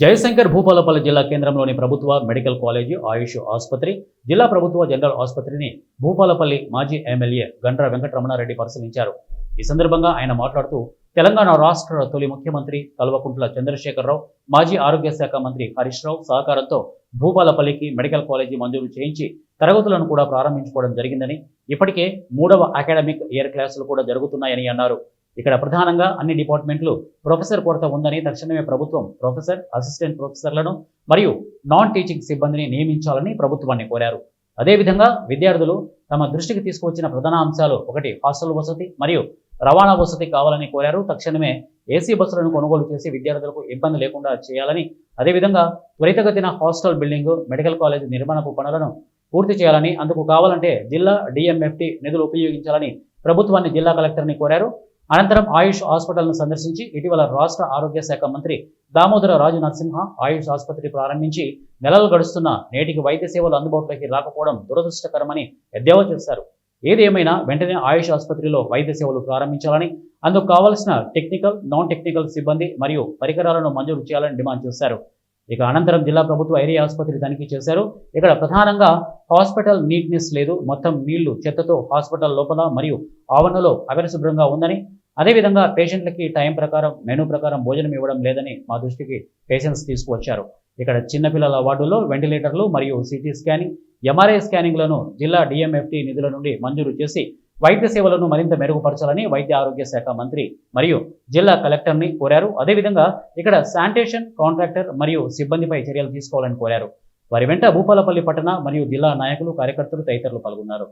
జయశంకర్ భూపాలపల్లి జిల్లా కేంద్రంలోని ప్రభుత్వ మెడికల్ కాలేజీ ఆయుష్ ఆసుపత్రి, జిల్లా ప్రభుత్వ జనరల్ ఆసుపత్రిని భూపాలపల్లి మాజీ ఎమ్మెల్యే గండ్ర వెంకటరమణారెడ్డి పరిశీలించారు. ఈ సందర్భంగా ఆయన మాట్లాడుతూ, తెలంగాణ రాష్ట్ర తొలి ముఖ్యమంత్రి కల్వకుంట్ల చంద్రశేఖరరావు, మాజీ ఆరోగ్య శాఖ మంత్రి హరీష్ రావు సహకారంతో భూపాలపల్లికి మెడికల్ కాలేజీ మంజూరు చేయించి తరగతులను కూడా ప్రారంభించుకోవడం జరిగిందని, ఇప్పటికే 3వ అకాడమిక్ ఇయర్ క్లాసులు కూడా జరుగుతున్నాయని అన్నారు. ఇక్కడ ప్రధానంగా అన్ని డిపార్ట్మెంట్లు ప్రొఫెసర్ కొరత ఉందని తక్షణమే ప్రభుత్వం ప్రొఫెసర్, అసిస్టెంట్ ప్రొఫెసర్లను మరియు నాన్ టీచింగ్ సిబ్బందిని నియమించాలని ప్రభుత్వాన్ని కోరారు. అదేవిధంగా విద్యార్థులు తమ దృష్టికి తీసుకువచ్చిన ప్రధాన అంశాలు 1 హాస్టల్ వసతి మరియు రవాణా వసతి కావాలని కోరారు. తక్షణమే ఏసీ బస్సులను కొనుగోలు చేసి విద్యార్థులకు ఇబ్బంది లేకుండా చేయాలని, అదేవిధంగా త్వరితగతిన హాస్టల్ బిల్డింగ్, మెడికల్ కాలేజ్ నిర్మాణపు పనులను పూర్తి చేయాలని, అందుకు కావాలంటే జిల్లా డిఎంఎఫ్టి నిధులు ఉపయోగించాలని ప్రభుత్వాన్ని జిల్లా కలెక్టర్ని కోరారు. అనంతరం ఆయుష్ హాస్పిటల్ను సందర్శించి ఇటీవల రాష్ట్ర ఆరోగ్య శాఖ మంత్రి దామోదర రాజు నరసింహ ఆయుష్ ఆసుపత్రి ప్రారంభించి నెలలు గడుస్తున్న నేటికి వైద్య సేవలు అందుబాటులోకి రాకపోవడం దురదృష్టకరమని ఎద్దేవా చేశారు. ఏది ఏమైనా వెంటనే ఆయుష్ ఆసుపత్రిలో వైద్య సేవలు ప్రారంభించాలని, అందుకు కావాల్సిన టెక్నికల్, నాన్ టెక్నికల్ సిబ్బంది మరియు పరికరాలను మంజూరు చేయాలని డిమాండ్ చేశారు. ఇక అనంతరం జిల్లా ప్రభుత్వ ఏరియా ఆసుపత్రి తనిఖీ చేశారు. ఇక్కడ ప్రధానంగా హాస్పిటల్ నీట్నెస్ లేదు, మొత్తం నీళ్లు చెత్తతో హాస్పిటల్ లోపల మరియు ఆవరణలో అపరిశుభ్రంగా ఉందని, అదేవిధంగా పేషెంట్లకి టైం ప్రకారం, మెనూ ప్రకారం భోజనం ఇవ్వడం లేదని మా దృష్టికి పేషెంట్స్ తీసుకువచ్చారు. ఇక్కడ చిన్నపిల్లల వార్డుల్లో వెంటిలేటర్లు మరియు సిటీ స్కానింగ్, ఎంఆర్ఐ స్కానింగ్లను జిల్లా డిఎంఎఫ్టి నిధుల నుండి మంజూరు చేసి వైద్య సేవలను మరింత మెరుగుపరచాలని వైద్య ఆరోగ్య శాఖ మంత్రి మరియు జిల్లా కలెక్టర్ని కోరారు. అదేవిధంగా ఇక్కడ శానిటేషన్ కాంట్రాక్టర్ మరియు సిబ్బందిపై చర్యలు తీసుకోవాలని కోరారు. వారి వెంట భూపాలపల్లి పట్టణ మరియు జిల్లా నాయకులు, కార్యకర్తలు తదితరులు పాల్గొన్నారు.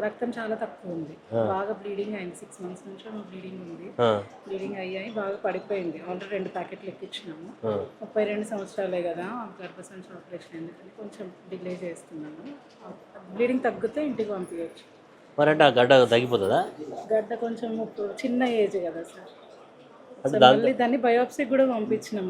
రక్తం చాలా తక్కువ ఉంది, బాగా బ్లీడింగ్ అయింది. 6 months నుంచి బ్లీడింగ్ ఉంది. బ్లీడింగ్ అయ్యాయి, బాగా పడిపోయింది. ఆల్రెడీ 2 ప్యాకెట్లు ఎక్కించినాము. 32 సంవత్సరాలే కదా, గర్భసంచి ఆపరేషన్ ఎందుకని కొంచెం డిలే చేస్తున్నాము. బ్లీడింగ్ తగ్గితే ఇంటికి పంపించవచ్చు. గడ్డ తగ్గిపోతుందా? గడ్డ కొంచెం చిన్న ఏజ్ కదా సార్, మళ్ళీ దాన్ని బయోప్సీ కూడా పంపించినాము.